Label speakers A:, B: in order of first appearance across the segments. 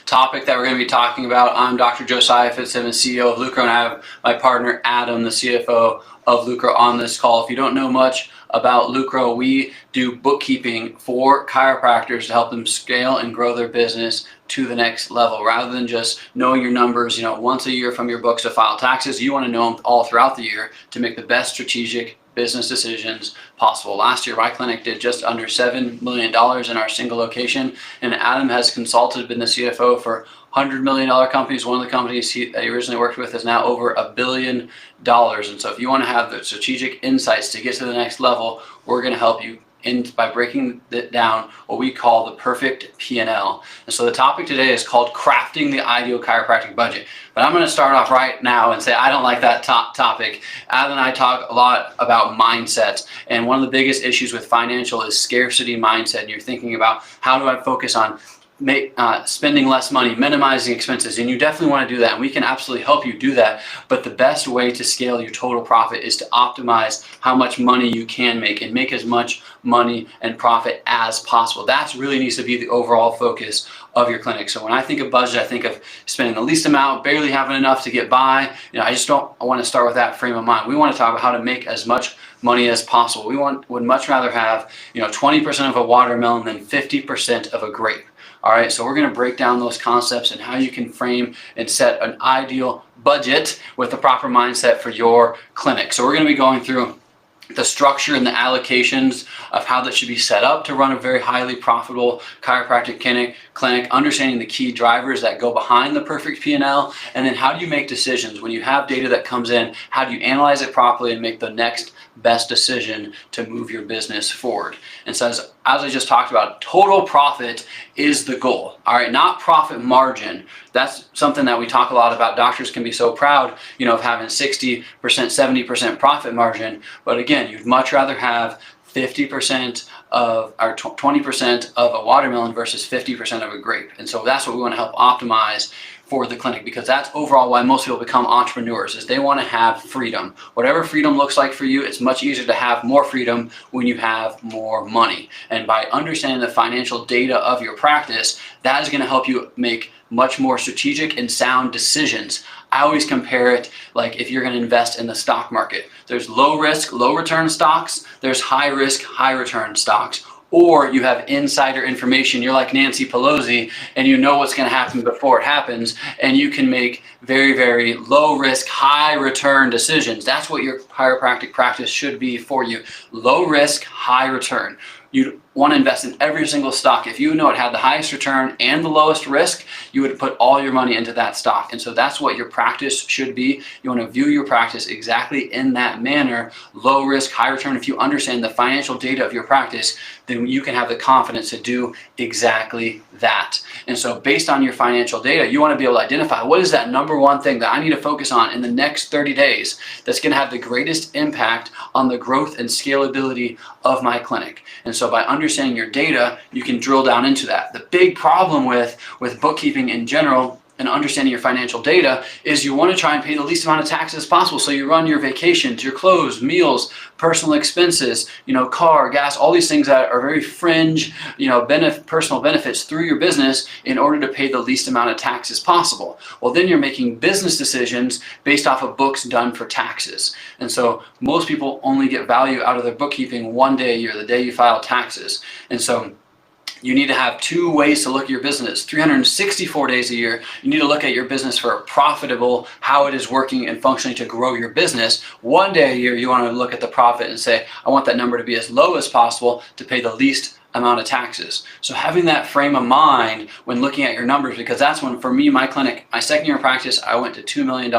A: topic that we're going to be talking about. I'm Dr. Josiah Fitzsimmons, CEO of Lucro, and I have my partner Adam, the CFO of Lucro, on this call. If you don't know much about Lucro, we do bookkeeping for chiropractors to help them scale and grow their business to the next level. Rather than just knowing your numbers, once a year from your books to file taxes, you want to know them all throughout the year to make the best strategic business decisions possible. Last year, my clinic did just under $7 million in our single location, and Adam has consulted, been the CFO for $100 million companies. One of the companies he originally worked with is now over $1 billion. And so if you want to have the strategic insights to get to the next level, we're going to help you by breaking it down, what we call the perfect P&L. And so the topic today is called crafting the ideal chiropractic budget. But I'm going to start off right now and say I don't like that topic. Adam and I talk a lot about mindset, and one of the biggest issues with financial is scarcity mindset. And you're thinking about, how do I focus on spending less money, minimizing expenses? And you definitely want to do that, and we can absolutely help you do that. But the best way to scale your total profit is to optimize how much money you can make and make as much money and profit as possible. That really needs to be the overall focus of your clinic. So when I think of budget, I think of spending the least amount, barely having enough to get by. I want to start with that frame of mind. We want to talk about how to make as much money as possible. We would much rather have 20% of a watermelon than 50% of a grape. All right, so we're going to break down those concepts and how you can frame and set an ideal budget with the proper mindset for your clinic. So we're going to be going through the structure and the allocations of how that should be set up to run a very highly profitable chiropractic clinic, understanding the key drivers that go behind the perfect P&L, and then how do you make decisions when you have data that comes in? How do you analyze it properly and make the next best decision to move your business forward? And so as I just talked about, total profit is the goal, all right, not profit margin. That's something that we talk a lot about. Doctors can be so proud, of having 60%, 70% profit margin, but again, you'd much rather have 50% of, or 20% of a watermelon versus 50% of a grape. And so that's what we want to help optimize for the clinic, because that's overall why most people become entrepreneurs, is they want to have freedom. Whatever freedom looks like for you, it's much easier to have more freedom when you have more money. And by understanding the financial data of your practice, that is going to help you make much more strategic and sound decisions. I always compare it like if you're going to invest in the stock market. There's low risk, low return stocks. There's high risk, high return stocks. Or you have insider information. You're like Nancy Pelosi, and you know what's going to happen before it happens, and you can make very, very low risk, high return decisions. That's what your chiropractic practice should be for you. Low risk, high return. You want to invest in every single stock. If you know it had the highest return and the lowest risk, you would put all your money into that stock. And so that's what your practice should be. You want to view your practice exactly in that manner, low risk, high return. If you understand the financial data of your practice, then you can have the confidence to do exactly that. And so based on your financial data, you want to be able to identify, what is that number one thing that I need to focus on in the next 30 days that's going to have the greatest impact on the growth and scalability of my clinic. And so by understanding your data, you can drill down into that. The big problem with bookkeeping in general and understanding your financial data is you want to try and pay the least amount of taxes as possible. So you run your vacations, your clothes, meals, personal expenses, car, gas, all these things that are very fringe, personal benefits through your business in order to pay the least amount of taxes possible. Well, then you're making business decisions based off of books done for taxes. And so most people only get value out of their bookkeeping one day a year, the day you file taxes. And so you need to have two ways to look at your business. 364 days a year, you need to look at your business for profitable, how it is working and functioning to grow your business. One day a year, you want to look at the profit and say, I want that number to be as low as possible to pay the least amount of taxes. So having that frame of mind when looking at your numbers, because that's when, for me, my clinic, my second year of practice, I went to $2 million.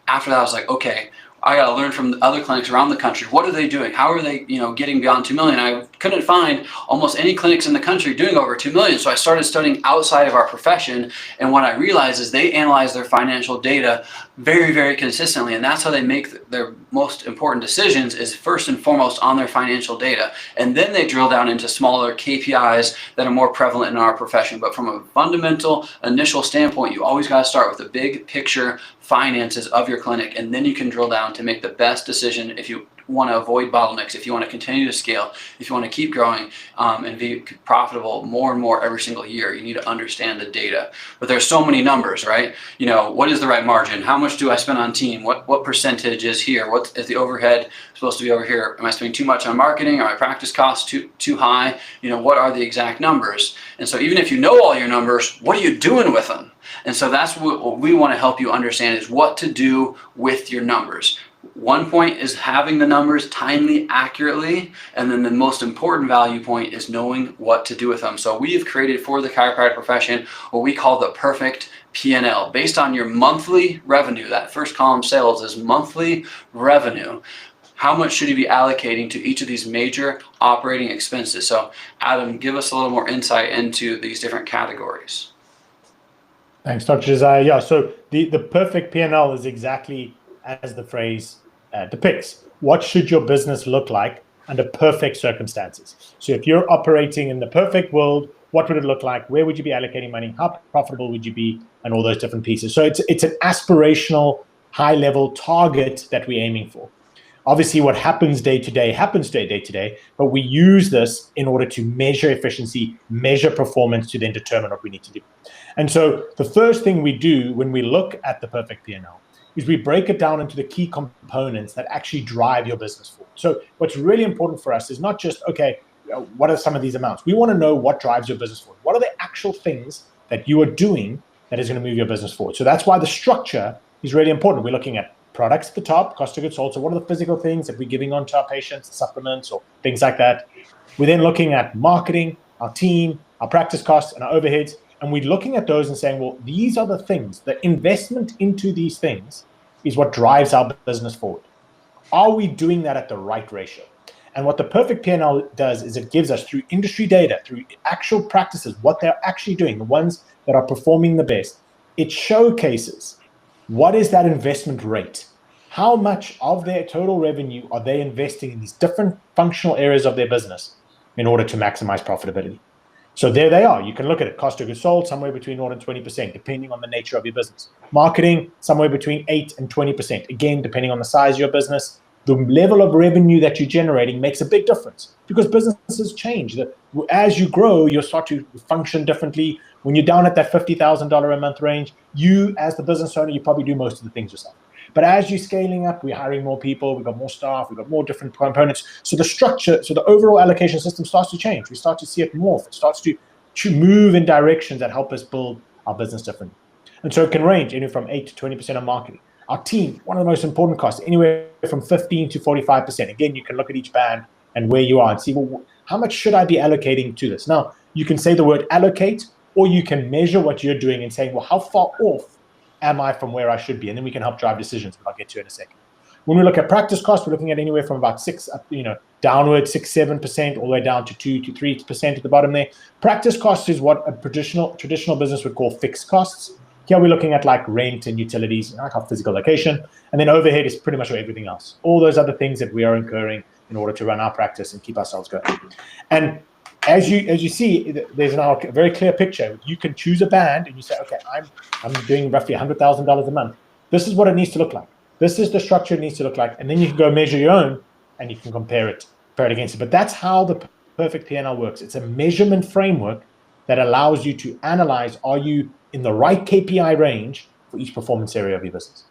A: After that, I was like, okay, I got to learn from the other clinics around the country. What are they doing? How are they, getting beyond 2 million? I couldn't find almost any clinics in the country doing over 2 million. So I started studying outside of our profession. And what I realized is they analyze their financial data very, very consistently. And that's how they make their most important decisions, is first and foremost on their financial data. And then they drill down into smaller KPIs that are more prevalent in our profession. But from a fundamental initial standpoint, you always got to start with the big picture finances of your clinic, and then you can drill down to make the best decision if you want to avoid bottlenecks, if you want to continue to scale, if you want to keep growing and be profitable more and more every single year, you need to understand the data. But there's so many numbers, right? You know, what is the right margin? How much do I spend on team? What percentage is here? What is the overhead supposed to be over here? Am I spending too much on marketing? Are my practice costs too high? You know, what are the exact numbers? And so even if you know all your numbers, what are you doing with them? And so that's what we want to help you understand, is what to do with your numbers. One point is having the numbers timely, accurately, and then the most important value point is knowing what to do with them. So we have created for the chiropractic profession what we call the perfect P&L, based on your monthly revenue. That first column, sales, is monthly revenue. How much should you be allocating to each of these major operating expenses? So Adam, give us a little more insight into these different categories.
B: Thanks, Dr. Josiah. Yeah, so the perfect P&L is exactly as the phrase depicts. What should your business look like under perfect circumstances? So if you're operating in the perfect world, what would it look like? Where would you be allocating money? How profitable would you be? And all those different pieces. So it's an aspirational, high-level target that we're aiming for. Obviously, what happens day to day happens day to day, but we use this in order to measure efficiency, measure performance, to then determine what we need to do. And so the first thing we do when we look at the perfect P&L is we break it down into the key components that actually drive your business forward. So what's really important for us is not just, okay, what are some of these amounts? We want to know what drives your business forward. What are the actual things that you are doing that is going to move your business forward? So that's why the structure is really important. We're looking at products at the top, cost of goods sold. So what are the physical things that we're giving on to our patients, supplements or things like that? We're then looking at marketing, our team, our practice costs, and our overheads. And we're looking at those and saying, well, these are the things, the investment into these things is what drives our business forward. Are we doing that at the right ratio? And what the perfect P&L does is it gives us, through industry data, through actual practices, what they're actually doing, the ones that are performing the best. It showcases what is that investment rate? How much of their total revenue are they investing in these different functional areas of their business in order to maximize profitability? So there they are. You can look at it. Cost of goods sold, somewhere between 0 and 20%, depending on the nature of your business. Marketing, somewhere between 8 and 20%. Again, depending on the size of your business. The level of revenue that you're generating makes a big difference because businesses change. As you grow, you'll start to function differently. When you're down at that $50,000 a month range, you, as the business owner, you probably do most of the things yourself. But as you're scaling up, we're hiring more people, we've got more staff, we've got more different components. So the structure, so the overall allocation system starts to change. We start to see it morph. It starts to move in directions that help us build our business differently. And so it can range anywhere from 8 to 20% on marketing. Our team, one of the most important costs, anywhere from 15 to 45%. Again, you can look at each band and where you are and see, well, how much should I be allocating to this? Now, you can say the word allocate, or you can measure what you're doing and saying, well, how far off am I from where I should be? And then we can help drive decisions, which I'll get to in a second. When we look at practice costs, we're looking at anywhere from about 6, downward 6, 7%, all the way down to 2 to 3% at the bottom there. Practice costs is what a traditional business would call fixed costs. Here we're looking at like rent and utilities, like our physical location. And then overhead is pretty much everything else. All those other things that we are incurring in order to run our practice and keep ourselves going. And as you see, there's now a very clear picture. You can choose a band and you say, okay, I'm doing roughly $100,000 a month. This is what it needs to look like. This is the structure it needs to look like. And then you can go measure your own and you can compare it against it. But that's how the perfect P&L works. It's a measurement framework that allows you to analyze, are you in the right KPI range for each performance area of your business?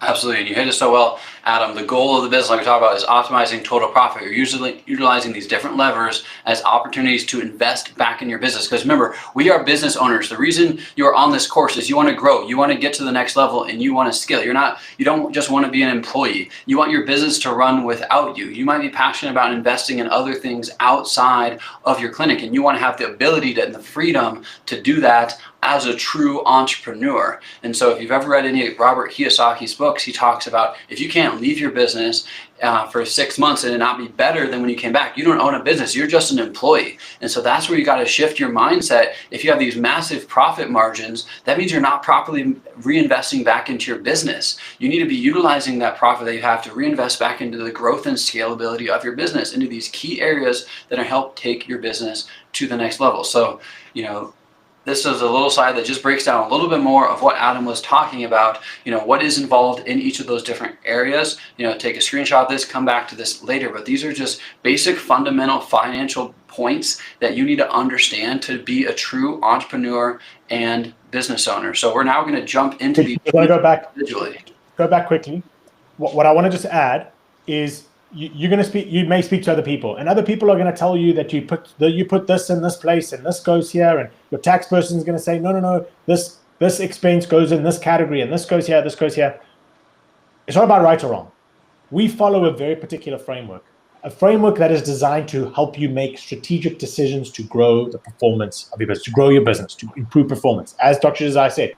A: Absolutely, and you hit it so well, Adam. The goal of the business, like we talked about, is optimizing total profit. You're usually utilizing these different levers as opportunities to invest back in your business. Because remember, we are business owners. The reason you're on this course is you want to grow, you want to get to the next level, and you want to scale. You don't just want to be an employee. You want your business to run without you. You might be passionate about investing in other things outside of your clinic, and you want to have the ability and the freedom to do that as a true entrepreneur. And so if you've ever read any of Robert Kiyosaki's books, he talks about if you can't leave your business for 6 months and it not be better than when you came back, you don't own a business, you're just an employee. And so that's where you got to shift your mindset. If you have these massive profit margins, that means you're not properly reinvesting back into your business. You need to be utilizing that profit that you have to reinvest back into the growth and scalability of your business, into these key areas that help take your business to the next level. So, this is a little slide that just breaks down a little bit more of what Adam was talking about, what is involved in each of those different areas. Take a screenshot of this, come back to this later, but these are just basic fundamental financial points that you need to understand to be a true entrepreneur and business owner. So we're now going to jump into these individually.
B: Go back quickly. What I want to just add is you're going to speak. You may speak to other people, and other people are going to tell you that you put this in this place, and this goes here, and your tax person is going to say, no, this expense goes in this category, and this goes here, this goes here. It's not about right or wrong. We follow a very particular framework, a framework that is designed to help you make strategic decisions to grow the performance of your business, to grow your business, to improve performance. As Dr. Josiah said,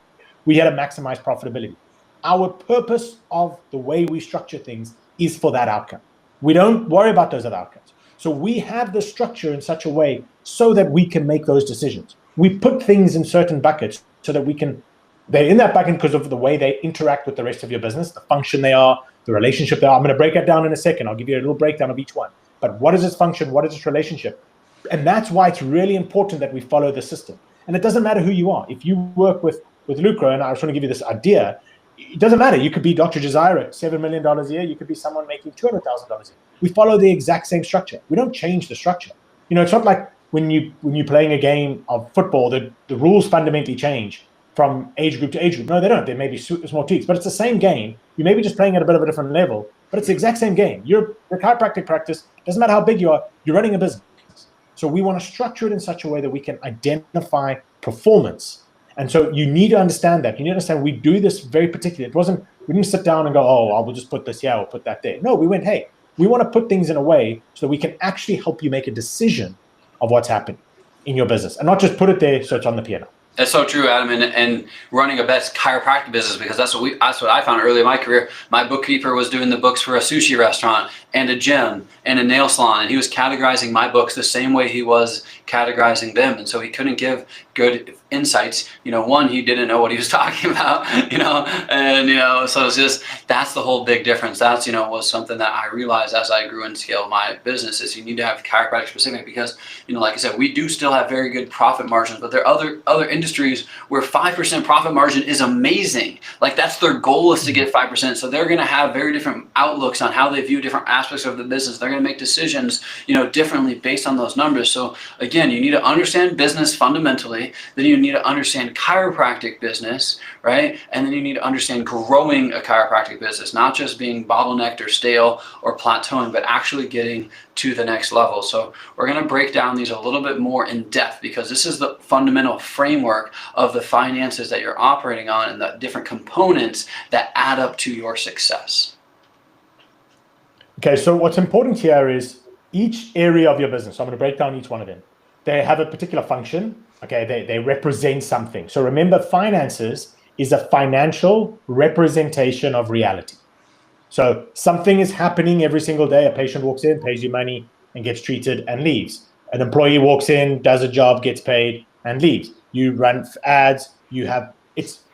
B: we had to maximize profitability. Our purpose of the way we structure things is for that outcome. We don't worry about those other outcomes. So we have the structure in such a way so that we can make those decisions. We put things in certain buckets so that they're in that bucket because of the way they interact with the rest of your business, the function they are, the relationship they are. I'm going to break that down in a second. I'll give you a little breakdown of each one. But what is its function? What is its relationship? And that's why it's really important that we follow the system. And it doesn't matter who you are. If you work with Lucro, and I just want to give you this idea, it doesn't matter. You could be Dr. Josiah at $7 million a year. You could be someone making $200,000 a year. We follow the exact same structure. We don't change the structure. It's not like when you're playing a game of football, the rules fundamentally change from age group to age group. No, they don't. There may be small tweaks, but it's the same game. You may be just playing at a bit of a different level, but it's the exact same game. Your chiropractic practice, doesn't matter how big you are, you're running a business. So we want to structure it in such a way that we can identify performance. And so you need to understand that. You need to understand we do this very particularly. We didn't sit down and go, I will just put this here or put that there. No, we went, hey, we want to put things in a way so that we can actually help you make a decision of what's happening in your business and not just put it there so it's on the piano.
A: That's so true, Adam, and running a best chiropractic business, because that's what I found early in my career. My bookkeeper was doing the books for a sushi restaurant and a gym and a nail salon, and he was categorizing my books the same way he was categorizing them, and so he couldn't give good insights. One, he didn't know what he was talking about, so it's just, that's the whole big difference. That's, was something that I realized as I grew and scaled my business, is you need to have chiropractic specific, because, like I said, we do still have very good profit margins, but there are other industries where 5% profit margin is amazing. Like, that's their goal, is to get 5%. So they're going to have very different outlooks on how they view different aspects of the business. They're going to make decisions, differently based on those numbers. So again, you need to understand business fundamentally, then you need to understand chiropractic business, right? And then you need to understand growing a chiropractic business, not just being bottlenecked or stale or plateauing, but actually getting to the next level. So we're going to break down these a little bit more in depth, because this is the fundamental framework of the finances that you're operating on and the different components that add up to your success.
B: Okay, so what's important here is each area of your business. So I'm going to break down each one of them. They have a particular function. Okay, they represent something. So remember, finances is a financial representation of reality. So something is happening every single day. A patient walks in, pays you money, and gets treated and leaves. An employee walks in, does a job, gets paid, and leaves. You run ads,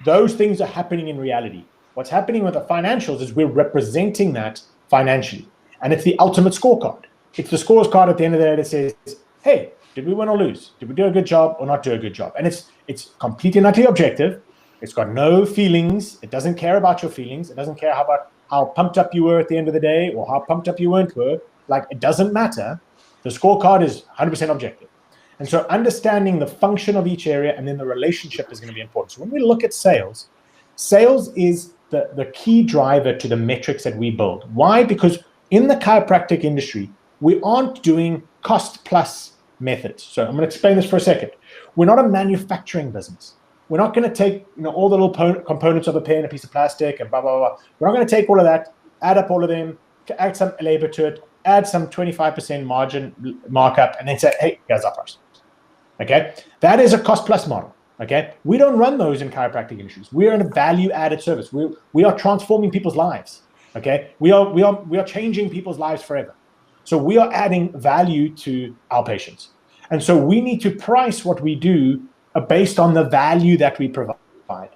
B: those things are happening in reality. What's happening with the financials is we're representing that financially. And it's the ultimate scorecard. It's the scorecard at the end of the day that says, hey, did we win or lose? Did we do a good job or not do a good job? And it's completely and utterly objective. It's got no feelings. It doesn't care about your feelings. It doesn't care about how pumped up you were at the end of the day or how pumped up you weren't. Like, it doesn't matter. The scorecard is 100% objective. And so understanding the function of each area and then the relationship is going to be important. So when we look at sales is the key driver to the metrics that we build. Why? Because in the chiropractic industry, we aren't doing cost plus methods. So I'm going to explain this for a second. We're not a manufacturing business. We're not going to take all the little components of a pen, a piece of plastic, and blah, blah, blah. We're not going to take all of that, add up all of them, add some labor to it, add some 25% margin markup, and then say, hey, here's our price. Okay? That is a cost plus model. Okay? We don't run those in chiropractic industries. We are in a value-added service. We are transforming people's lives. Okay? We are changing people's lives forever. So we are adding value to our patients. And so we need to price what we do based on the value that we provide.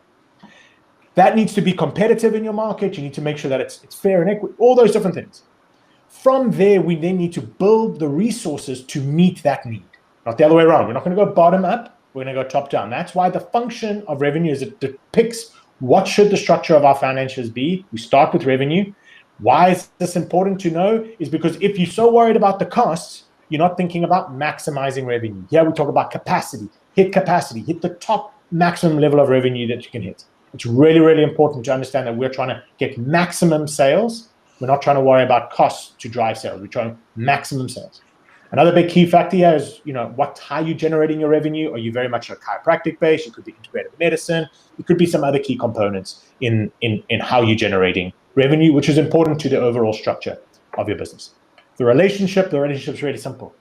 B: That needs to be competitive in your market. You need to make sure that it's fair and equitable, all those different things. From there, we then need to build the resources to meet that need, not the other way around. We're not going to go bottom up. we're going to go top down. That's why the function of revenue is it depicts what should the structure of our financials be. We start with revenue. Why is this important to know? Is because if you're so worried about the costs, you're not thinking about maximizing revenue. Here we talk about capacity, hit the top maximum level of revenue that you can hit. It's really, really important to understand that we're trying to get maximum sales. We're not trying to worry about costs to drive sales. We're trying maximum sales. Another big key factor here is, how are you generating your revenue? Are you very much a chiropractic base? It could be integrative medicine. It could be some other key components in how you're generating revenue, which is important to the overall structure of your business. The relationship is really simple.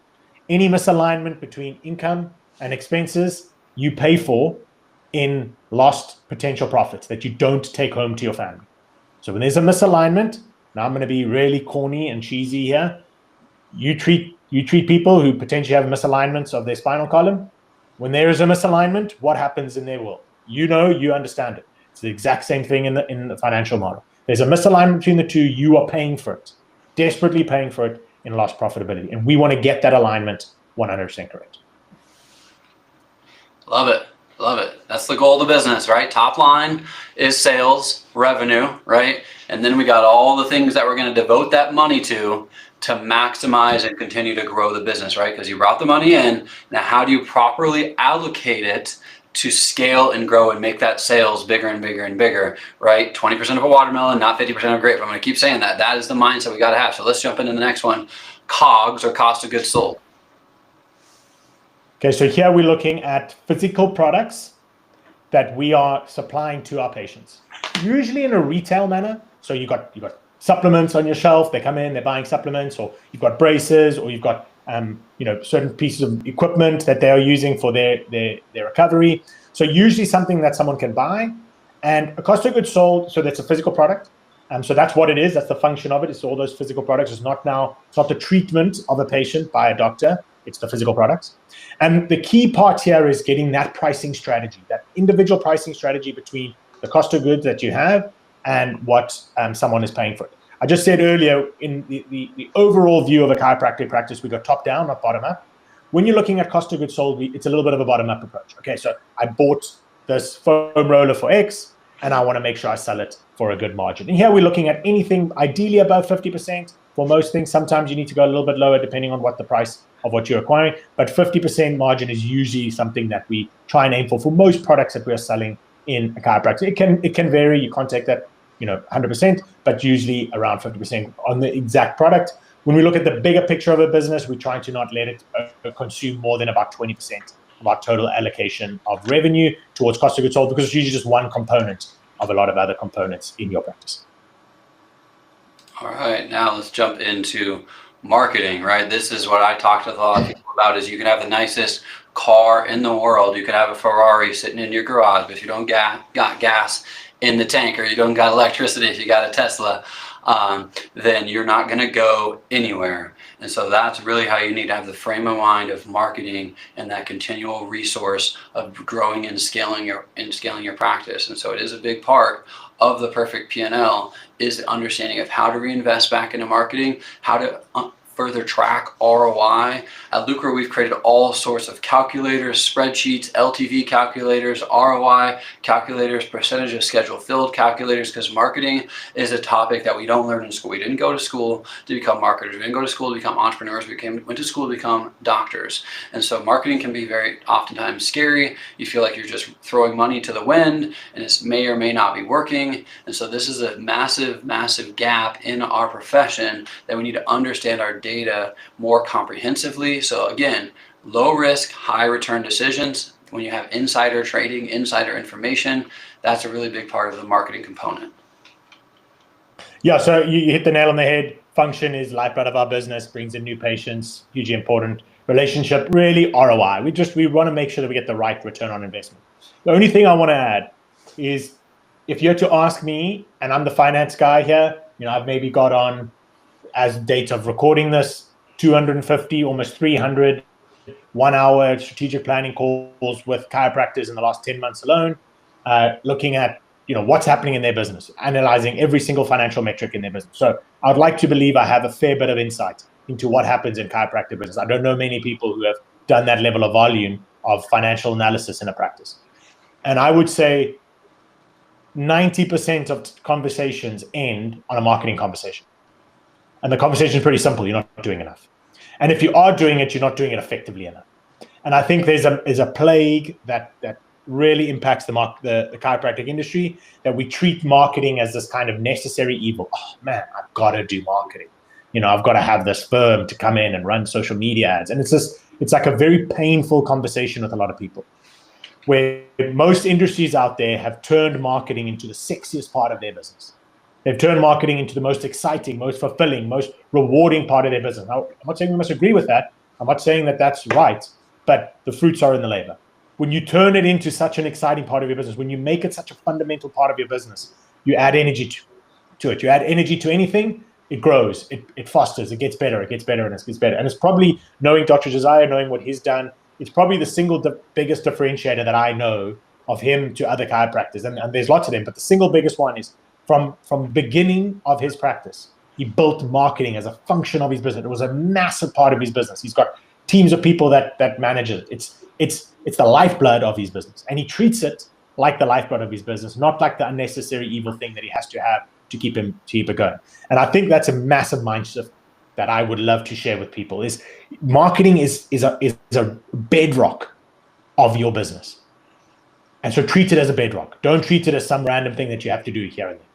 B: Any misalignment between income and expenses, you pay for in lost potential profits that you don't take home to your family. So when there's a misalignment, now I'm going to be really corny and cheesy here. You treat people who potentially have misalignments of their spinal column. When there is a misalignment, what happens in their world? You understand it. It's the exact same thing in the financial model. There's a misalignment between the two. You are paying for it, desperately paying for it in lost profitability. And we want to get that alignment 100% correct.
A: Love it. Love it. That's the goal of the business, right? Top line is sales, revenue, right? And then we got all the things that we're going to devote that money to maximize and continue to grow the business, right? Because you brought the money in. Now, how do you properly allocate it to scale and grow and make that sales bigger and bigger and bigger, right? 20% of a watermelon, not 50% of grape. I'm going to keep saying that. That is the mindset we got to have. So let's jump into the next one. COGS, or cost of goods sold.
B: Okay, so here we're looking at physical products that we are supplying to our patients, usually in a retail manner. So you got supplements on your shelf. They come in, they're buying supplements, or you've got braces, or you've got certain pieces of equipment that they are using for their recovery. So usually something that someone can buy, and a cost of goods sold. So that's a physical product. So that's what it is. That's the function of it. It's all those physical products. It's not the treatment of a patient by a doctor. It's the physical products. And the key part here is getting that pricing strategy, that individual pricing strategy between the cost of goods that you have and what someone is paying for it. I just said earlier, in the overall view of a chiropractic practice, we go top down, not bottom up. When you're looking at cost of goods sold, it's a little bit of a bottom up approach. Okay, so I bought this foam roller for X, and I want to make sure I sell it for a good margin. And here we're looking at anything ideally above 50%. For most things, sometimes you need to go a little bit lower depending on what the price of what you're acquiring. But 50% margin is usually something that we try and aim for most products that we're selling in a chiropractic. It can vary. You can't take that 100%, but usually around 50% on the exact product. When we look at the bigger picture of a business, we're trying to not let it consume more than about 20% of our total allocation of revenue towards cost of goods sold, because it's usually just one component of a lot of other components in your practice.
A: All right, now let's jump into marketing, right? This is what I talked to a lot of people about, is you can have the nicest car in the world. You can have a Ferrari sitting in your garage, but if you don't got gas in the tank, or you don't got electricity, if you got a Tesla, then you're not going to go anywhere. And so that's really how you need to have the frame of mind of marketing and that continual resource of growing and scaling your practice. And so it is a big part of the perfect P&L, is the understanding of how to reinvest back into marketing, how to further track ROI. At Lucro, we've created all sorts of calculators, spreadsheets, LTV calculators, ROI calculators, percentage of schedule filled calculators, because marketing is a topic that we don't learn in school. We didn't go to school to become marketers. We didn't go to school to become entrepreneurs. We went to school to become doctors. And so marketing can be very oftentimes scary. You feel like you're just throwing money to the wind, and it may or may not be working. And so this is a massive, massive gap in our profession that we need to understand our data more comprehensively. So again, low risk, high return decisions. When you have insider trading, insider information, that's a really big part of the marketing component.
B: Yeah, so you hit the nail on the head. Function is lifeblood of our business, brings in new patients, hugely important. Relationship, really ROI. We want to make sure that we get the right return on investment. The only thing I want to add is, if you're to ask me, and I'm the finance guy here, I've maybe got on, as date of recording this, 250, almost 300 1-hour strategic planning calls with chiropractors in the last 10 months alone, looking at what's happening in their business, analyzing every single financial metric in their business. So I'd like to believe I have a fair bit of insight into what happens in chiropractic business. I don't know many people who have done that level of volume of financial analysis in a practice. And I would say 90% of conversations end on a marketing conversation. And the conversation is pretty simple. You're not doing enough. And if you are doing it, you're not doing it effectively enough. And I think there's a plague that really impacts the chiropractic industry, that we treat marketing as this kind of necessary evil. Oh man, I've got to do marketing. I've got to have this firm to come in and run social media ads. And it's like a very painful conversation with a lot of people, where most industries out there have turned marketing into the sexiest part of their business. They've turned marketing into the most exciting, most fulfilling, most rewarding part of their business. Now, I'm not saying we must agree with that. I'm not saying that that's right, but the fruits are in the labor. When you turn it into such an exciting part of your business, when you make it such a fundamental part of your business, you add energy to it. You add energy to anything, it grows, it fosters, it gets better, and it gets better. And it's probably, knowing Dr. Josiah, knowing what he's done, it's probably the single biggest differentiator that I know of him to other chiropractors. And there's lots of them, but the single biggest one is from beginning of his practice, he built marketing as a function of his business. It was a massive part of his business. He's got teams of people that manage it. It's the lifeblood of his business, and he treats it like the lifeblood of his business, not like the unnecessary evil thing that he has to have to keep it going. And I think that's a massive mindset that I would love to share with people. Is marketing is a bedrock of your business, and so treat it as a bedrock. Don't treat it as some random thing that you have to do here and there.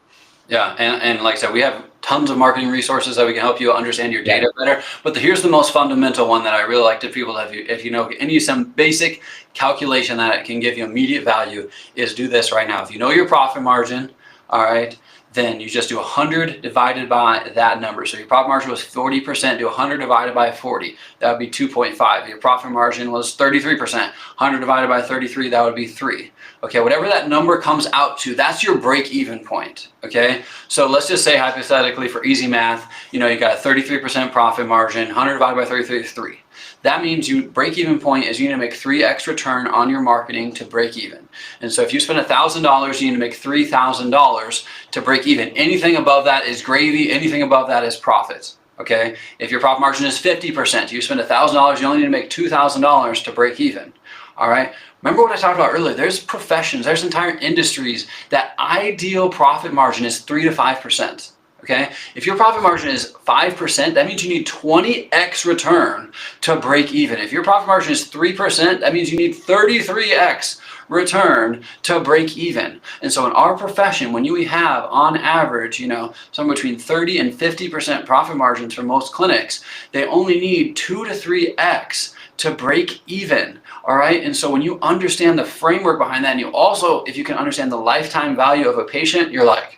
A: Yeah, and like I said, we have tons of marketing resources that we can help you understand your data better. But here's the most fundamental one that I really like to people, if you know any some basic calculation that can give you immediate value, is do this right now. If you know your profit margin, all right, then you just do 100 divided by that number. So your profit margin was 40%, do 100 divided by 40. That would be 2.5. Your profit margin was 33%. 100 divided by 33, that would be 3. Okay, whatever that number comes out to, that's your break-even point. Okay, so let's just say hypothetically, for easy math, you got a 33% profit margin. 100 divided by 33 is 3. That means you break-even point is you need to make 3x return on your marketing to break even. And so if you spend $1,000, you need to make $3,000 to break even. Anything above that is gravy. Anything above that is profits. Okay, if your profit margin is 50%, you spend $1,000, you only need to make $2,000 to break even. All right. Remember what I talked about earlier? There's professions, there's entire industries that ideal profit margin is 3 to 5%. Okay, if your profit margin is 5%, that means you need 20x return to break even. If your profit margin is 3%, that means you need 33x return to break even. And so in our profession, when we have on average, somewhere between 30 and 50% profit margins for most clinics, they only need 2 to 3x to break even. All right. And so when you understand the framework behind that, and you also, if you can understand the lifetime value of a patient, you're like,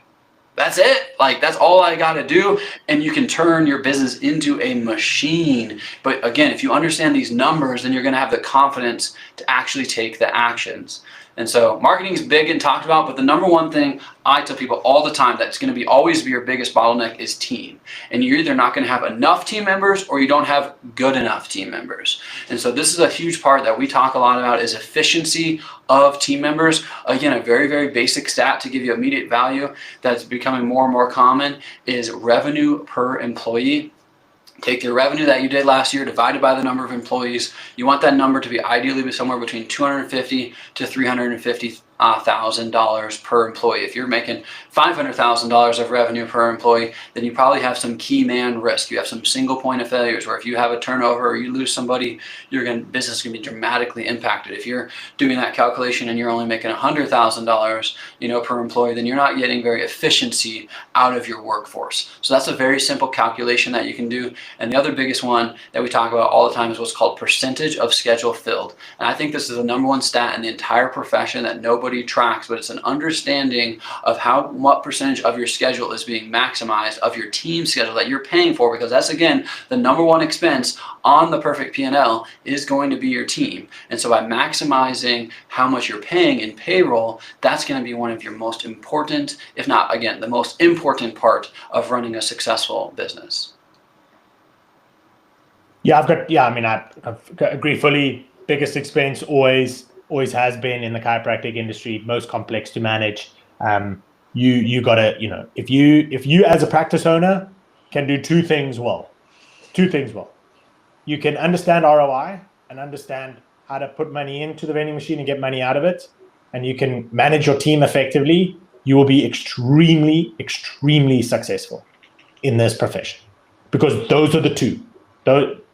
A: that's it. Like, that's all I got to do. And you can turn your business into a machine. But again, if you understand these numbers, then you're going to have the confidence to actually take the actions. And so marketing is big and talked about, but the number one thing I tell people all the time that's going to always be your biggest bottleneck is team. And you're either not going to have enough team members or you don't have good enough team members. And so this is a huge part that we talk a lot about, is efficiency of team members. Again, a very, very basic stat to give you immediate value that's becoming more and more common is revenue per employee. Take your revenue that you did last year divided by the number of employees. You want that number to be ideally somewhere between $250,000 to $350,000 per employee. If you're making $500,000 of revenue per employee, then you probably have some key man risk. You have some single point of failures where if you have a turnover or you lose somebody, business is going to be dramatically impacted. If you're doing that calculation and you're only making $100,000, per employee, then you're not getting very efficiency out of your workforce. So that's a very simple calculation that you can do. And the other biggest one that we talk about all the time is what's called percentage of schedule filled. And I think this is the number one stat in the entire profession that nobody tracks, but it's an understanding of what percentage of your schedule is being maximized, of your team schedule that you're paying for, because that's, again, the number one expense on the perfect P&L is going to be your team. And so by maximizing how much you're paying in payroll, that's going to be one of your most important, if not, again, the most important part of running a successful business.
B: Yeah, I agree fully. Biggest expense always has been in the chiropractic industry, most complex to manage. You gotta, if you as a practice owner can do two things well. You can understand ROI and understand how to put money into the vending machine and get money out of it, and you can manage your team effectively, you will be extremely, extremely successful in this profession. Because those are the two.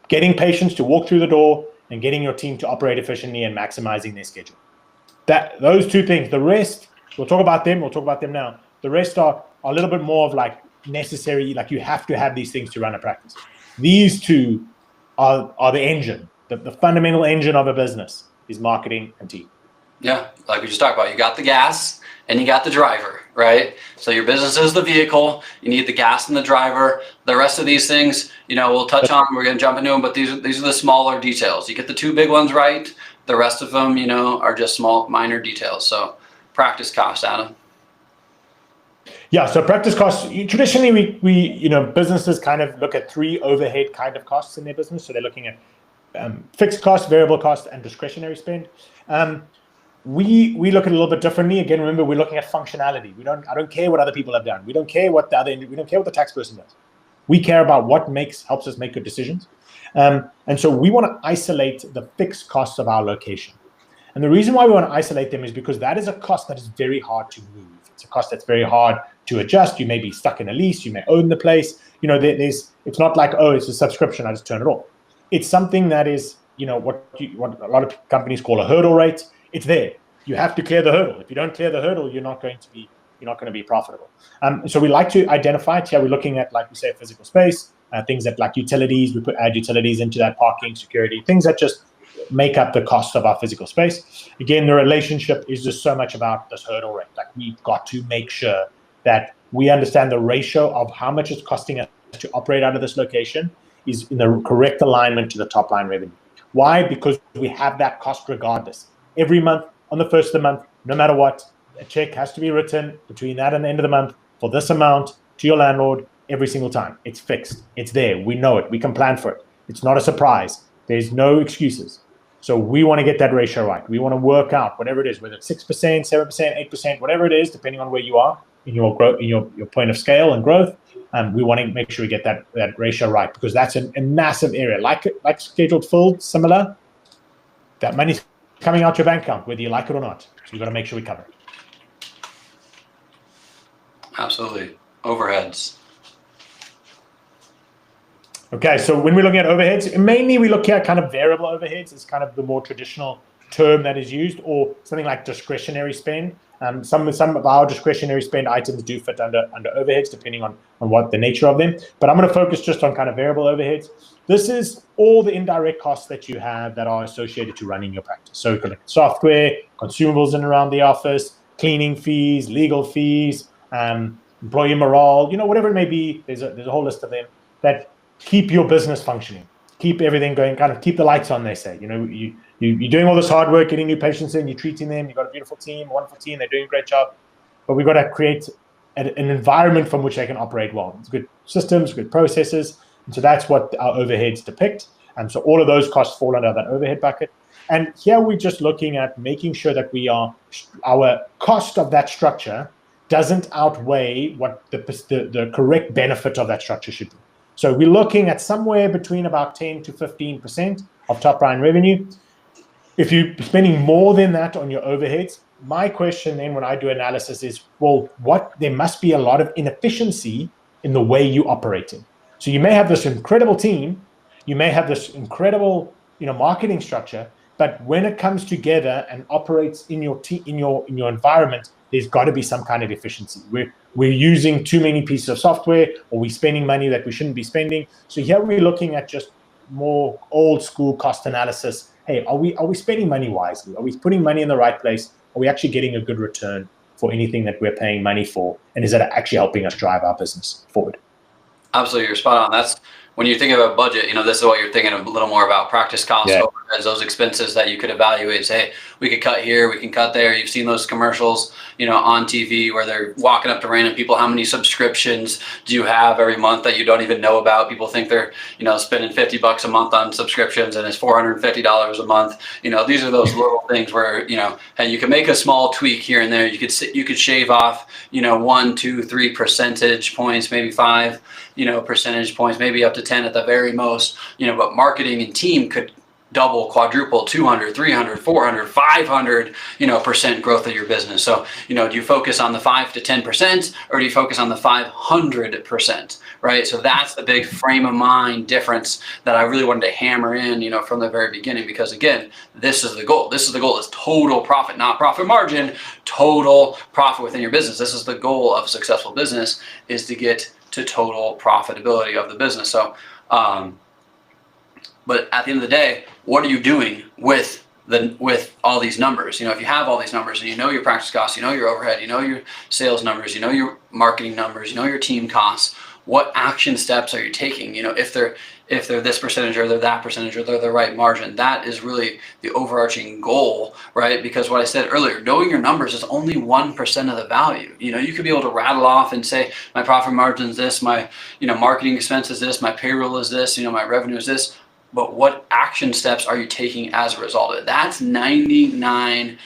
B: Getting patients to walk through the door and getting your team to operate efficiently and maximizing their schedule. Those two things. The rest, we'll talk about them now. The rest are a little bit more of like necessary, like you have to have these things to run a practice. These two are the engine. The fundamental engine of a business is marketing and team.
A: Yeah, like we just talked about, you got the gas and you got the driver, right? So your business is the vehicle, you need the gas and the driver. The rest of these things, we'll touch on, we're gonna jump into them, but these are the smaller details. You get the two big ones right, the rest of them, are just small, minor details. So practice cost, Adam.
B: Yeah, so practice costs, traditionally we businesses kind of look at three overhead kind of costs in their business. So they're looking at fixed cost, variable cost, and discretionary spend. We look at it a little bit differently. Again, remember, we're looking at functionality. I don't care what other people have done. We don't care what the tax person does. We care about what helps us make good decisions. And so we want to isolate the fixed costs of our location. And the reason why we want to isolate them is because that is a cost that is very hard to move. It's a cost that's very hard to adjust. You may be stuck in a lease. You may own the place. It's not like, oh, it's a subscription, I just turn it off. It's something that is, what a lot of companies call a hurdle rate. It's there. You have to clear the hurdle. If you don't clear the hurdle, you're not going to be profitable. So we like to identify it. Here we're looking at, like we say, physical space, things that like utilities. We add utilities into that, parking, security, things that just make up the cost of our physical space. Again, the relationship is just so much about this hurdle rate. Like we've got to make sure that we understand the ratio of how much it's costing us to operate out of this location is in the correct alignment to the top line revenue. Why? Because we have that cost regardless. Every month, on the first of the month, no matter what, a check has to be written between that and the end of the month for this amount to your landlord every single time. It's fixed. It's there. We know it. We can plan for it. It's not a surprise. There's no excuses. So we want to get that ratio right. We want to work out whatever it is, whether it's 6%, 7%, 8%, whatever it is, depending on where you are in your growth, in your point of scale and growth. We want to make sure we get that ratio right, because that's a massive area. Like scheduled filled, similar. That money's coming out your bank account, whether you like it or not. So you've got to make sure we cover it.
A: Absolutely. Overheads.
B: Okay, so when we're looking at overheads, mainly we look at kind of variable overheads. It's kind of the more traditional term that is used, or something like discretionary spend. Some of our discretionary spend items do fit under overheads, depending on what the nature of them. But I'm going to focus just on kind of variable overheads. This is all the indirect costs that you have that are associated to running your practice. So you can look at software, consumables in and around the office, cleaning fees, legal fees, employee morale, whatever it may be. There's a whole list of them that keep your business functioning, keep everything going, kind of keep the lights on, they say. You're doing all this hard work, getting new patients in, you're treating them, you've got a beautiful team, wonderful team, they're doing a great job. But we've got to create an environment from which they can operate well. It's good systems, good processes. And so that's what our overheads depict. And so all of those costs fall under that overhead bucket. And here we're just looking at making sure that our cost of that structure doesn't outweigh what the correct benefit of that structure should be. So we're looking at somewhere between about 10 to 15% of top line revenue. If you're spending more than that on your overheads, my question then when I do analysis is, well, there must be a lot of inefficiency in the way you operate in. So you may have this incredible team, you may have this incredible, marketing structure, but when it comes together and operates in your environment, there's got to be some kind of efficiency. We're using too many pieces of software, or we're spending money that we shouldn't be spending. So here we're looking at just more old school cost analysis. Hey, are we spending money wisely? Are we putting money in the right place? Are we actually getting a good return for anything that we're paying money for? And is that actually helping us drive our business forward?
A: Absolutely, you're spot on. That's when you think about budget, this is what you're thinking a little more about: practice costs, overheads, those expenses that you could evaluate. Say, hey, we could cut here, we can cut there. You've seen those commercials, on TV where they're walking up to random people. How many subscriptions do you have every month that you don't even know about? People think they're, spending $50 a month on subscriptions, and it's $450 a month. These are those little things where, hey, you can make a small tweak here and there. You could shave off, 1, 2, 3 percentage points, maybe 5, percentage points, maybe up to 10 at the very most, but marketing and team could double, quadruple, 200, 300, 400, 500%, growth of your business. So, do you focus on the 5 to 10%, or do you focus on the 500%, right? So that's the big frame of mind difference that I really wanted to hammer in, from the very beginning, because again, this is the goal. This is the goal, is total profit, not profit margin, total profit within your business. This is the goal of a successful business, is to get to total profitability of the business. So, but at the end of the day, what are you doing with all these numbers? If you have all these numbers and your practice costs, your overhead, your sales numbers, your marketing numbers, your team costs, what action steps are you taking? If they're this percentage, or they're that percentage, or they're the right margin, that is really the overarching goal, right? Because what I said earlier, knowing your numbers is only 1% of the value. You could be able to rattle off and say, my profit margin is this, my marketing expense is this, my payroll is this, my revenue is this. But what action steps are you taking as a result of it? That's 99%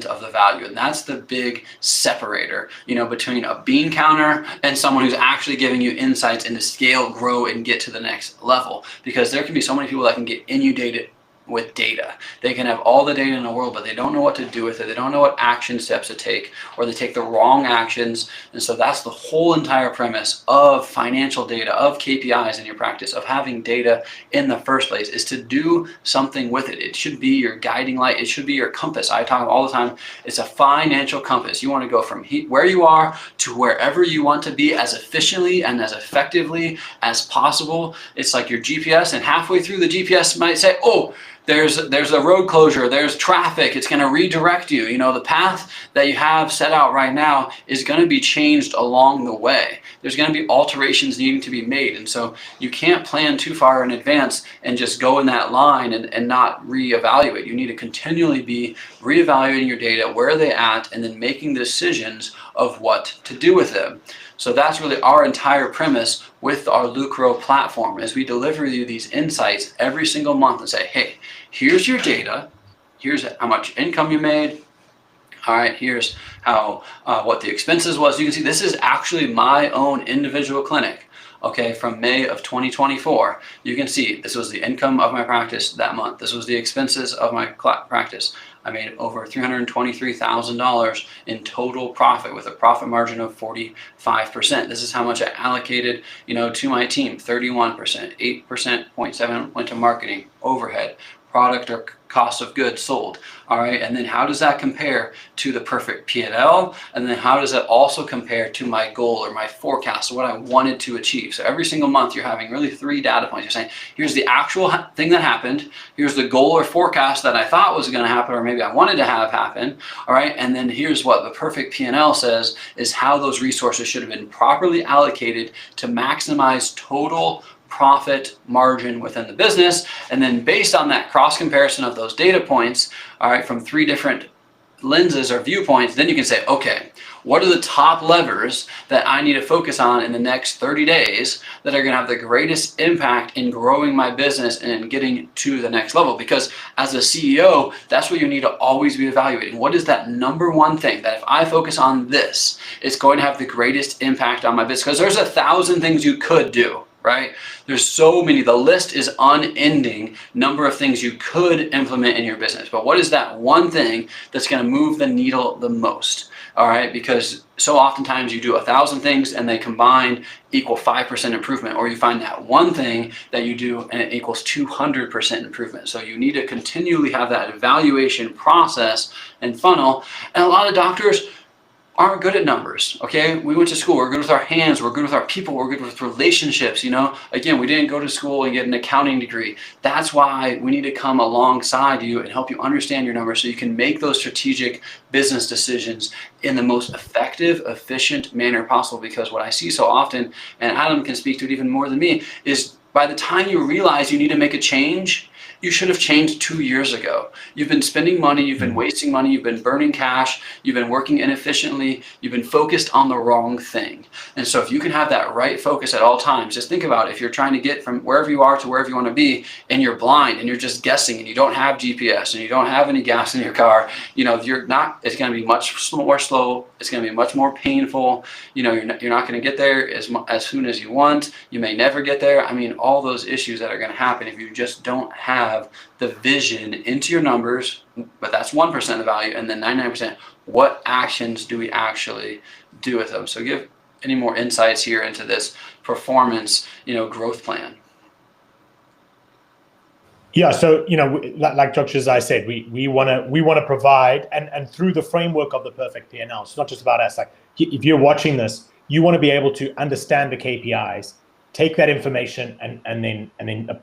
A: of the value. And that's the big separator, between a bean counter and someone who's actually giving you insights into scale, grow, and get to the next level. Because there can be so many people that can get inundated with data. They can have all the data in the world, but they don't know what to do with it. They don't know what action steps to take, or they take the wrong actions. And so that's the whole entire premise of financial data, of KPIs in your practice, of having data in the first place, is to do something with it. It should be your guiding light. It should be your compass. I talk all the time. It's a financial compass. You want to go from where you are to wherever you want to be as efficiently and as effectively as possible. It's like your GPS, and halfway through the GPS might say, oh, there's a road closure, there's traffic, it's going to redirect you. The path that you have set out right now is going to be changed along the way. There's going to be alterations needing to be made. And so you can't plan too far in advance and just go in that line and not reevaluate. You need to continually be reevaluating your data, where are they at, and then making decisions of what to do with them. So that's really our entire premise with our Lucro platform, is we deliver you these insights every single month and say, hey, here's your data, here's how much income you made, all right, here's how what the expenses was. You can see this is actually my own individual clinic, okay, from May of 2024. You can see this was the income of my practice that month. This was the expenses of my practice. I made over $323,000 in total profit with a profit margin of 45%. This is how much I allocated, to my team: 31%, 8.7 went to marketing, overhead, product or cost of goods sold. All right, and then how does that compare to the perfect P&L? And then how does that also compare to my goal or my forecast, or what I wanted to achieve? So every single month you're having really 3 data points. You're saying, here's the actual thing that happened, here's the goal or forecast that I thought was going to happen, or maybe I wanted to have happen. All right, and then here's what the perfect P&L says, is how those resources should have been properly allocated to maximize total profit margin within the business. And then based on that cross comparison of those data points, all right, from 3 different lenses or viewpoints, then you can say, okay, what are the top levers that I need to focus on in the next 30 days that are going to have the greatest impact in growing my business and getting to the next level? Because as a CEO, that's what you need to always be evaluating. What is that number one thing that if I focus on this, it's going to have the greatest impact on my business? Because there's 1,000 things you could do, right? There's so many. The list is unending number of things you could implement in your business. But what is that one thing that's going to move the needle the most? All right, because so oftentimes you do 1,000 things and they combined equal 5% improvement, or you find that one thing that you do and it equals 200% improvement. So you need to continually have that evaluation process and funnel. And a lot of doctors aren't good at numbers, okay? We went to school, we're good with our hands, we're good with our people, we're good with relationships, Again, we didn't go to school and get an accounting degree. That's why we need to come alongside you and help you understand your numbers so you can make those strategic business decisions in the most effective, efficient manner possible. Because what I see so often, and Adam can speak to it even more than me, is by the time you realize you need to make a change, you should have changed 2 years ago. You've been spending money, you've been wasting money, you've been burning cash, you've been working inefficiently, you've been focused on the wrong thing. And so if you can have that right focus at all times, just think about it. If you're trying to get from wherever you are to wherever you want to be, and you're blind and you're just guessing and you don't have GPS and you don't have any gas in your car, it's going to be much more slow. It's going to be much more painful. You're not going to get there as soon as you want. You may never get there. I mean, all those issues that are going to happen if you just don't have have the vision into your numbers, but that's 1% of the value, and then 99%, what actions do we actually do with them? So give any more insights here into this performance, growth plan.
B: Yeah, so like Dr. Josiah said, we want to provide, and through the framework of the perfect P&L. It's not just about us. Like, if you're watching this, you want to be able to understand the KPIs, take that information, and then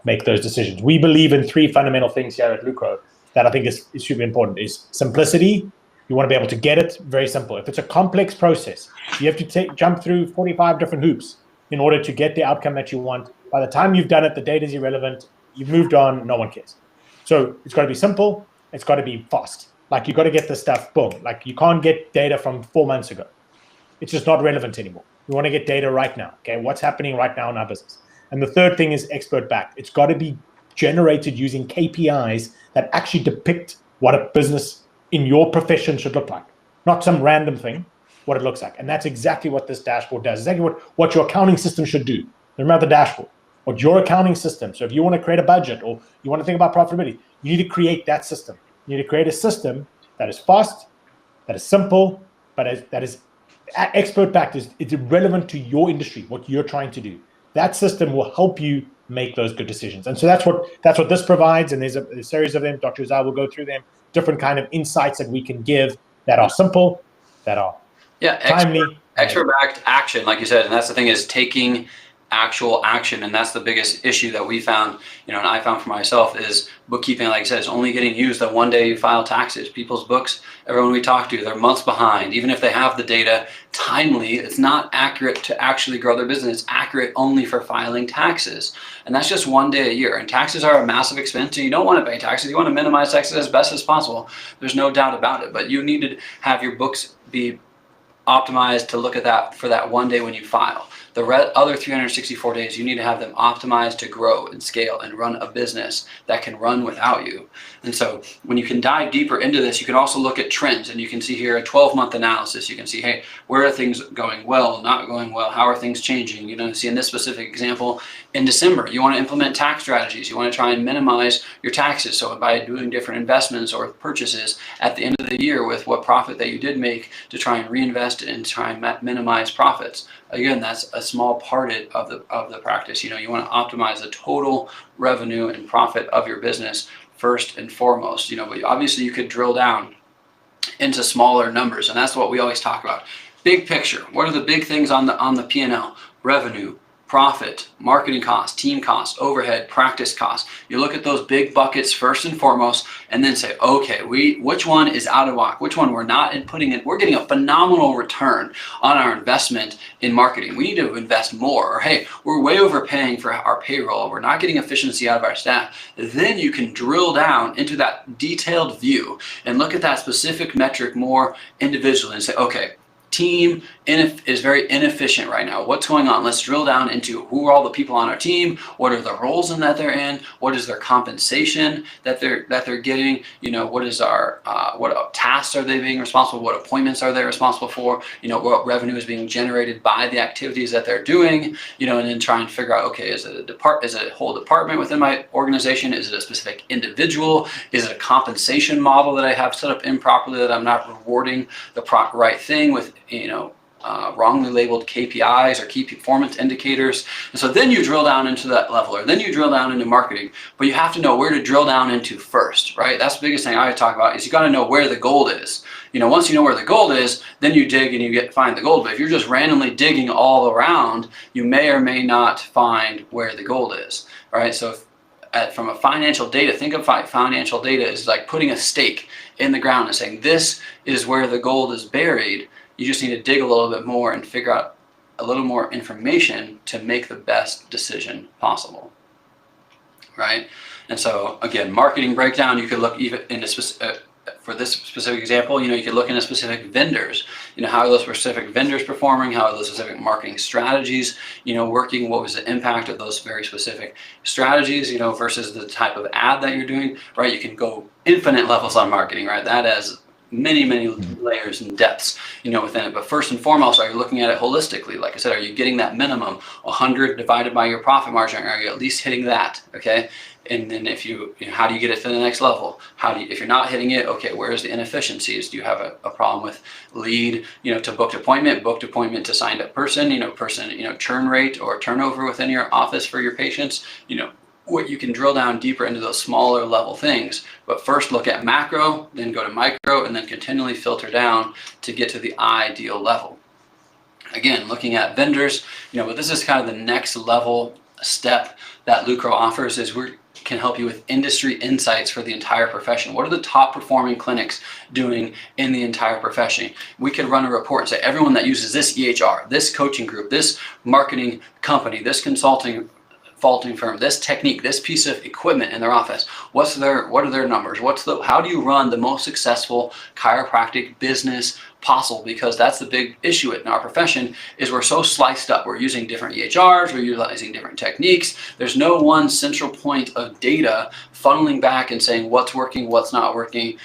B: make those decisions. We believe in 3 fundamental things here at Lucro that I think is super important: is simplicity. You want to be able to get it very simple. If it's a complex process, you have to jump through 45 different hoops in order to get the outcome that you want. By the time you've done it, the data is irrelevant. You've moved on, no one cares. So it's got to be simple. It's got to be fast. Like, you got to get the stuff, boom. Like, you can't get data from 4 months ago. It's just not relevant anymore. We want to get data right now. Okay, what's happening right now in our business? And the third thing is expert backed. It's got to be generated using KPIs that actually depict what a business in your profession should look like, not some random thing, what it looks like. And that's exactly what this dashboard does. Exactly what your accounting system should do. Remember the dashboard. Or your accounting system. So if you want to create a budget or you want to think about profitability, you need to create that system. You need to create a system that is fast, that is simple, but that is expert backed. It's relevant to your industry, what you're trying to do. That system will help you make those good decisions. And so that's what this provides. And there's a series of them. Dr. Zhao will go through them, different kind of insights that we can give that are simple, that are timely.
A: Expert backed action, like you said. And that's the thing, is taking actual action. And that's the biggest issue that we found, and I found for myself, is bookkeeping, like I said, is only getting used the one day you file taxes. People's books, everyone we talk to, they're months behind. Even if they have the data timely, it's not accurate to actually grow their business. It's accurate only for filing taxes. And that's just one day a year. And taxes are a massive expense. And you don't want to pay taxes. You want to minimize taxes as best as possible. There's no doubt about it. But you need to have your books be optimized to look at that for that one day when you file. The other 364 days, you need to have them optimized to grow and scale and run a business that can run without you. And so when you can dive deeper into this, you can also look at trends, and you can see here a 12-month analysis. You can see, hey, where are things going well, not going well? How are things changing? See in this specific example, in December, you want to implement tax strategies. You want to try and minimize your taxes. So by doing different investments or purchases at the end of the year with what profit that you did make, to try and reinvest it and try and minimize profits. Again, that's a small part of the practice. You want to optimize the total revenue and profit of your business first and foremost. But obviously you could drill down into smaller numbers, and that's what we always talk about. Big picture. What are the big things on the P&L? Revenue, profit, marketing costs, team costs, overhead, practice costs. You look at those big buckets first and foremost, and then say, okay, which one is out of whack? Which one we're not putting in? We're getting a phenomenal return on our investment in marketing. We need to invest more. Or hey, we're way overpaying for our payroll. We're not getting efficiency out of our staff. Then you can drill down into that detailed view and look at that specific metric more individually and say, okay, team is very inefficient right now. What's going on? Let's drill down into who are all the people on our team. What are the roles that they're in? What is their compensation that they're getting? What is what tasks are they being responsible for? What appointments are they responsible for? What revenue is being generated by the activities that they're doing? And then try and figure out, okay, is it a whole department within my organization? Is it a specific individual? Is it a compensation model that I have set up improperly, that I'm not rewarding the right thing with wrongly labeled KPIs or key performance indicators? And so then you drill down into that level, or then you drill down into marketing. But you have to know where to drill down into first, right? That's the biggest thing I talk about, is you got to know where the gold is. Once you know where the gold is, then you dig and you find the gold. But if you're just randomly digging all around, you may or may not find where the gold is, right? So from a financial data, think of financial data as like putting a stake in the ground and saying, this is where the gold is buried. You just need to dig a little bit more and figure out a little more information to make the best decision possible, right? And so again, marketing breakdown, you could look even into for this specific example, you could look into specific vendors. How are those specific vendors performing? How are those specific marketing strategies, working? What was the impact of those very specific strategies, versus the type of ad that you're doing, right? You can go infinite levels on marketing, right? That as many layers and depths, within it. But first and foremost, are you looking at it holistically? Like I said, are you getting that minimum 100 divided by your profit margin? Are you at least hitting that? Okay. And then if how do you get it to the next level? If you're not hitting it, okay, where's the inefficiencies? Do you have a problem with lead, to booked appointment to signed up person, churn rate or turnover within your office for your patients? What you can drill down deeper into those smaller level things, but first look at macro, then go to micro, and then continually filter down to get to the ideal level. Again, looking at vendors, but this is kind of the next level step that Lucro offers, is we can help you with industry insights for the entire profession. What are the top performing clinics doing in the entire profession? We could run a report and say everyone that uses this EHR, this coaching group, this marketing company, this consulting firm, this technique, this piece of equipment in their office, what are their numbers? How do you run the most successful chiropractic business possible? Because that's the big issue in our profession, is we're so sliced up. We're using different EHRs, we're utilizing different techniques. There's no one central point of data funneling back and saying what's working, what's not working,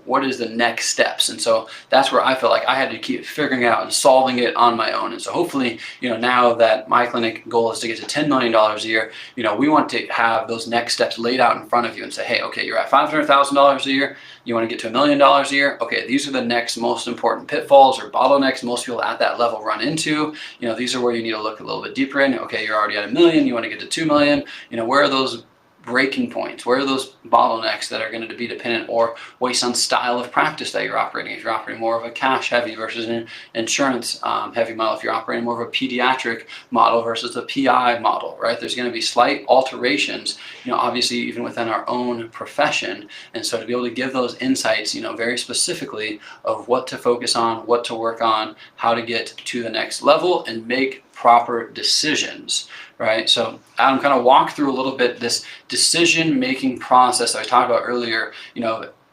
A: what is the next steps. And so that's where I feel like I had to keep figuring it out and solving it on my own. And so hopefully, now that my clinic goal is to get to $10 million a year, we want to have those next steps laid out in front of you and say, hey, okay, you're at $500,000 a year, you want to get to $1 million a year. Okay, these are the next most important pitfalls or bottlenecks most people at that level run into. These are where you need to look a little bit deeper in. Okay, you're already at $1 million, you want to get to 2 million. Where are those breaking points? Where are those bottlenecks that are going to be dependent or based on style of practice that you're operating? If you're operating more of a cash heavy versus an insurance heavy model, if you're operating more of a pediatric model versus a PI model, right? There's going to be slight alterations, obviously even within our own profession. And so to be able to give those insights, very specifically of what to focus on, what to work on, how to get to the next level and make proper decisions, right? So Adam kind of walked through a little bit this decision-making process that I talked about earlier,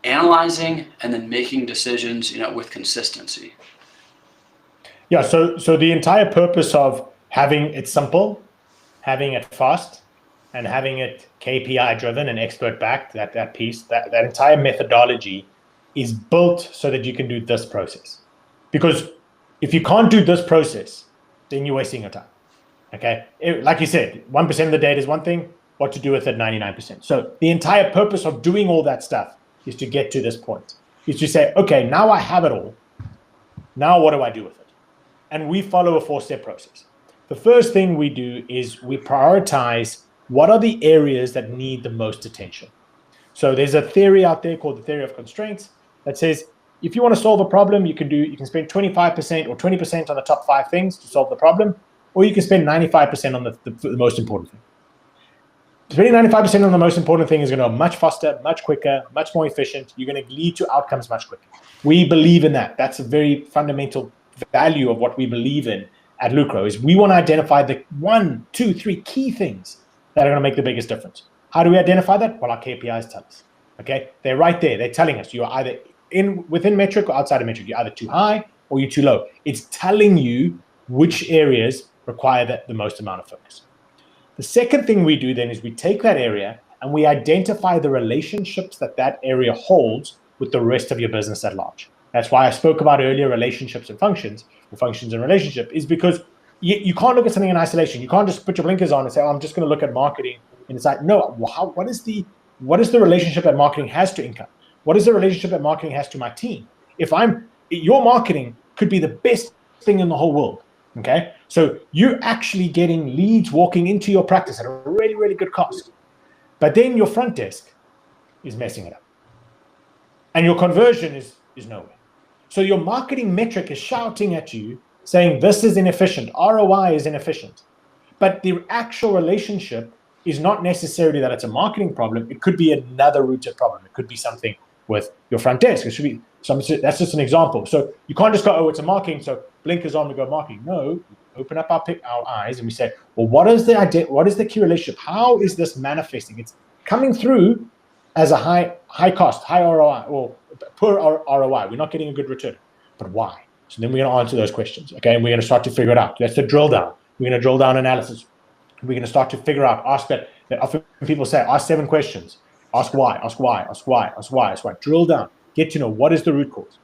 A: analyzing and then making decisions, with consistency.
B: Yeah, so the entire purpose of having it simple, having it fast, and having it KPI driven and expert backed, that piece, that entire methodology is built so that you can do this process. Because if you can't do this process, then you're wasting your time. Okay, like you said, 1% of the data is one thing, what to do with it 99%. So the entire purpose of doing all that stuff is to get to this point, is to say, okay, now I have it all. Now what do I do with it? And we follow a 4-step process. The first thing we do is we prioritize what are the areas that need the most attention. So there's a theory out there called the theory of constraints that says, if you want to solve a problem, you can spend 25% or 20% on the top 5 things to solve the problem, or you can spend 95% on the most important thing. Spending 95% on the most important thing is going to go much faster, much quicker, much more efficient. You're going to lead to outcomes much quicker. We believe in that. That's a very fundamental value of what we believe in at Lucro, is we want to identify the 1, 2, 3 key things that are going to make the biggest difference. How do we identify that? Well, our KPIs tell us. Okay, they're right there. They're telling us you're either within metric or outside of metric. You're either too high or you're too low. It's telling you which areas require the most amount of focus. The second thing we do then is we take that area and we identify the relationships that area holds with the rest of your business at large. That's why I spoke about earlier relationships and functions, or functions and relationship, is because you can't look at something in isolation. You can't just put your blinkers on and say, oh, I'm just going to look at marketing. And it's like, no, what is the relationship that marketing has to income? What is the relationship that marketing has to my team? Your marketing could be the best thing in the whole world. Okay, so you're actually getting leads walking into your practice at a really, really good cost. But then your front desk is messing it up. And your conversion is nowhere. So your marketing metric is shouting at you saying this is inefficient, ROI is inefficient. But the actual relationship is not necessarily that it's a marketing problem. It could be another rooted problem. It could be something with your front desk. It should be something. That's just an example. So you can't just go, oh, it's a marketing, so blinkers on, we go marketing. No, we open up our eyes and we say, well, what is the key relationship? How is this manifesting? It's coming through as a high cost, high ROI, or poor ROI. We're not getting a good return. But why? So then we're going to answer those questions. Okay, and we're going to start to figure it out. That's the drill down. We're going to drill down analysis. We're going to start to figure out, ask that often people say, ask 7 questions. Ask why, ask why, ask why, ask why, ask why. Drill down. get to know what is the root cause.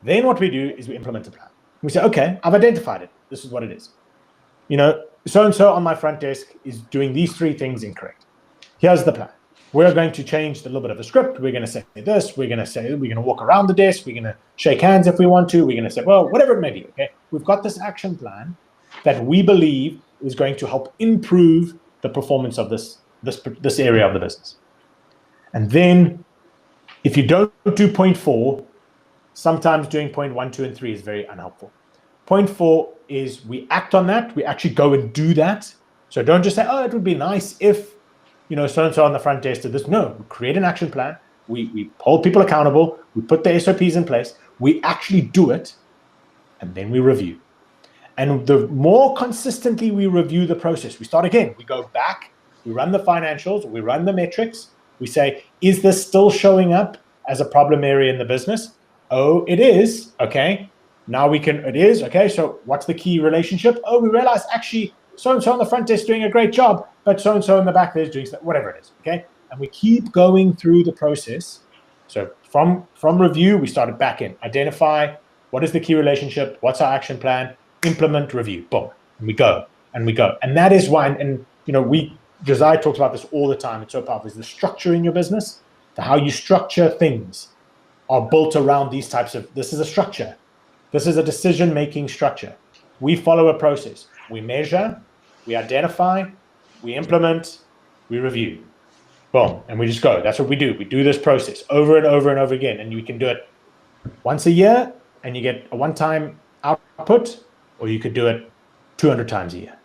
B: Then what we do is we implement a plan. We say, okay, I've identified it. This is what it is. So-and-so on my front desk is doing these 3 things incorrect. Here's the plan. We're going to change a little bit of a script. We're going to say this. We're going to walk around the desk. We're going to shake hands if we want to. We're going to say, well, whatever it may be. Okay. We've got this action plan that we believe is going to help improve the performance of this area of the business. And then if you don't do point 4, sometimes doing point 1, 2, and 3 is very unhelpful. Point 4 is we act on that. We actually go and do that. So don't just say, oh, it would be nice if, so-and-so on the front desk did this. No, we create an action plan. We hold people accountable. We put the SOPs in place. We actually do it. And then we review. And the more consistently we review the process, we start again. We go back, we run the financials, we run the metrics. We say, is this still showing up as a problem area in the business? Oh, it is. Okay. Now it is. Okay. So what's the key relationship? Oh, we realize actually so-and-so on the front desk doing a great job, but so-and-so in the back there is doing whatever it is. Okay. And we keep going through the process. So from review, we started back in, identify what is the key relationship, what's our action plan, implement, review, boom, and we go. And that is why, Josiah talks about this all the time. It's so powerful. Is the structure in your business, how you structure things are built around these types of, this is a structure. This is a decision-making structure. We follow a process. We measure, we identify, we implement, we review. Boom, and we just go. That's what we do. We do this process over and over and over again. And you can do it once a year and you get a one-time output, or you could do it 200 times a year,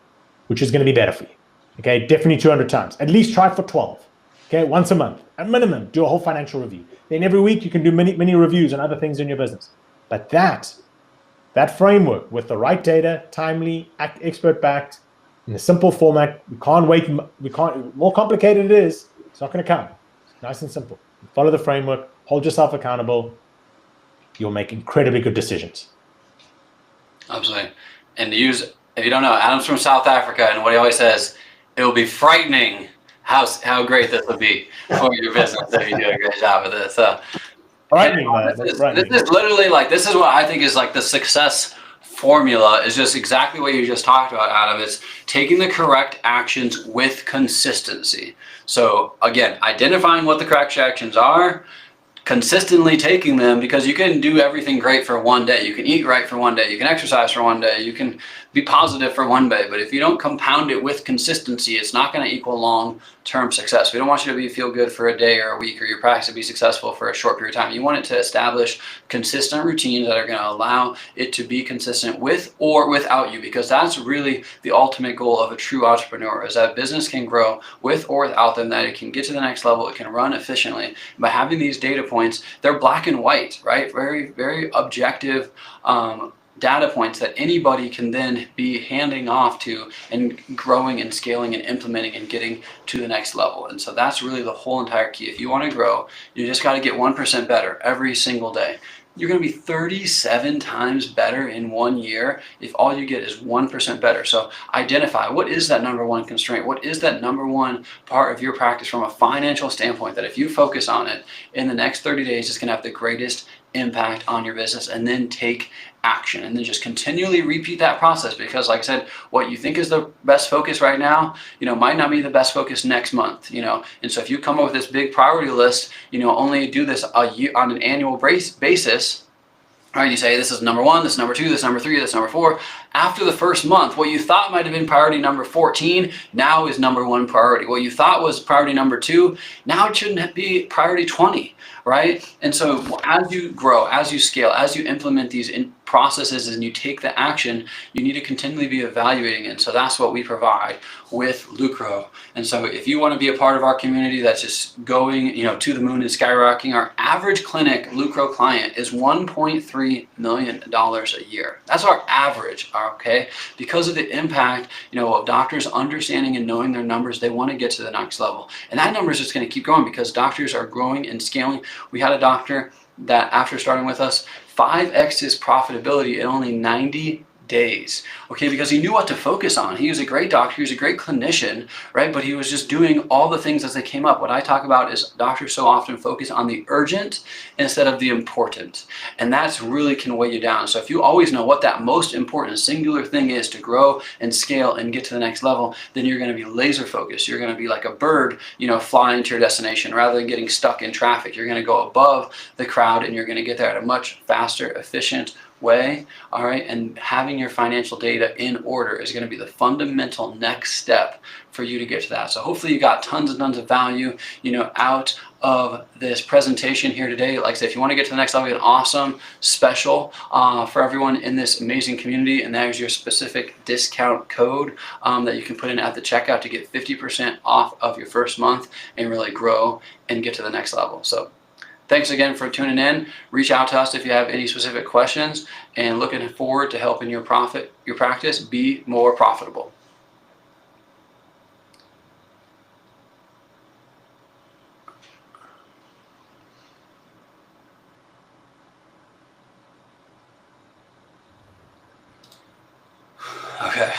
B: which is going to be better for you. Okay, definitely 200 times. At least try for 12. Okay, once a month. At minimum, do a whole financial review. Then every week you can do mini reviews and other things in your business. But that framework with the right data, timely, expert-backed, in a simple format, we can't wait. More complicated it is, it's not going to come. It's nice and simple. Follow the framework, hold yourself accountable. You'll make incredibly good decisions.
A: Absolutely. And if you don't know, Adam's from South Africa, and what he always says, it will be frightening how great this will be for your business if you do a great job with this. This is literally this is what I think is the success formula, is just exactly what you just talked about, Adam. It's taking the correct actions with consistency. So again, identifying what the correct actions are, consistently taking them, because you can do everything great for one day. You can eat right for one day. You can exercise for one day. You can be positive for one day. But if you don't compound it with consistency, it's not going to equal long-term success. We don't want you to feel good for a day or a week, or your practice to be successful for a short period of time. You want it to establish consistent routines that are going to allow it to be consistent with or without you, because that's really the ultimate goal of a true entrepreneur, is that business can grow with or without them, that it can get to the next level, it can run efficiently. And by having these data points, they're black and white, right? Very, very objective data points that anybody can then be handing off to and growing and scaling and implementing and getting to the next level. And so that's really the whole entire key. If you want to grow, you just got to get 1% better every single day. You're going to be 37 times better in 1 year if all you get is 1% better. So identify, what is that number one constraint? What is that number one part of your practice from a financial standpoint that if you focus on it in the next 30 days, it's going to have the greatest impact on your business, and then take action, and then just continually repeat that process, because like I said, what you think is the best focus right now, might not be the best focus next month, and so if you come up with this big priority list, only do this a year on an annual basis. All right, you say this is number 1, this is number 2, this is number 3, this is number 4. After the first month, what you thought might have been priority number 14 now is number 1 priority. What you thought was priority number 2, now it shouldn't be priority 20, right? And so as you grow, as you scale, as you implement these processes and you take the action, you need to continually be evaluating it. And so that's what we provide with Lucro. And so if you want to be a part of our community that's just going, to the moon and skyrocketing, our average clinic Lucro client is $1.3 million a year. That's our average, okay? Because of the impact, of doctors understanding and knowing their numbers, they want to get to the next level. And that number is just going to keep growing because doctors are growing and scaling. We had a doctor that after starting with us, 5x his profitability in only 90 days, okay, because he knew what to focus on. He was a great doctor, he was a great clinician, right? But he was just doing all the things as they came up. What I talk about is doctors so often focus on the urgent instead of the important, and that's really can weigh you down. So if you always know what that most important singular thing is to grow and scale and get to the next level, then you're going to be laser focused. You're going to be like a bird, you know, flying to your destination rather than getting stuck in traffic. You're going to go above the crowd and you're going to get there at a much faster, efficient way. All right, and having your financial data in order is going to be the fundamental next step for you to get to that. So hopefully you got tons and tons of value, you know, out of this presentation here today. Like I said, if you want to get to the next level, an awesome special for everyone in this amazing community, and there's your specific discount code that you can put in at the checkout to get 50% off of your first month and really grow and get to the next level. So thanks again for tuning in. Reach out to us if you have any specific questions, and looking forward to helping your practice be more profitable. Okay.